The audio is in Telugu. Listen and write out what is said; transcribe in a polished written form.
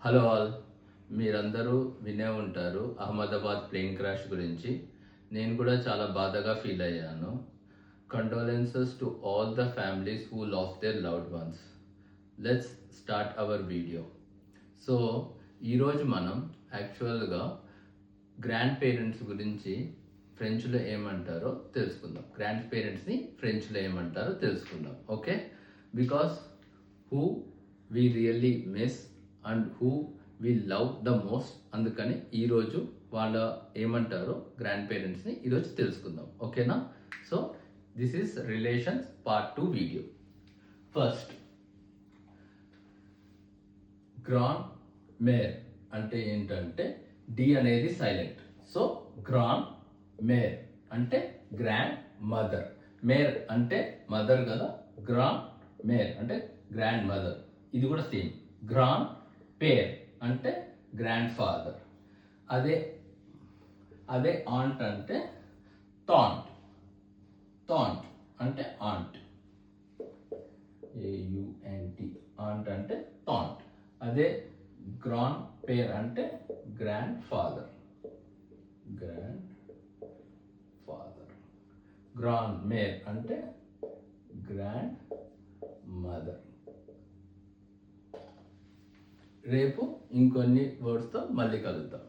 హలో ఆల్, మీరందరూ వినే ఉంటారు అహ్మదాబాద్ ప్లేన్ క్రాష్ గురించి. నేను కూడా చాలా బాధగా ఫీల్ అయ్యాను. Condolences to all the families who lost their loved ones. Let's start our video. So ఈరోజు మనం యాక్చువల్గా గ్రాండ్ పేరెంట్స్ గురించి ఫ్రెంచ్లో ఏమంటారో తెలుసుకుందాం. గ్రాండ్ పేరెంట్స్ని ఫ్రెంచ్లో ఏమంటారో తెలుసుకుందాం. Okay, because who we really miss and who we love the most. అందుకని ఈరోజు వాళ్ళ ఏమంటారో గ్రాండ్ పేరెంట్స్ని ఈరోజు తెలుసుకుందాం. ఓకేనా? So this is relations part 2 video. First, grand మేర్ అంటే ఏంటంటే డి అనేది సైలెంట్. సో గ్రాండ్ మేర్ అంటే గ్రాండ్ మదర్. మేర్ అంటే మదర్ కదా, గ్రాండ్ మేర్ అంటే గ్రాండ్ మదర్. ఇది కూడా సేమ్. గ్రాండ్ పేర్ అంటే గ్రాండ్ ఫాదర్. అదే ఆంట్ అంటే టాంట్. టాంట్ అంటే ఆంట్. AUNT. ఆంట్ అంటే టాంట్. అదే గ్రాండ్ పేర్ అంటే grand father. Grand father. Grand మేర్ అంటే గ్రాండ్ మదర్. రేపు ఇంకొన్ని వర్డ్స్తో మళ్ళీ కలుద్దాం.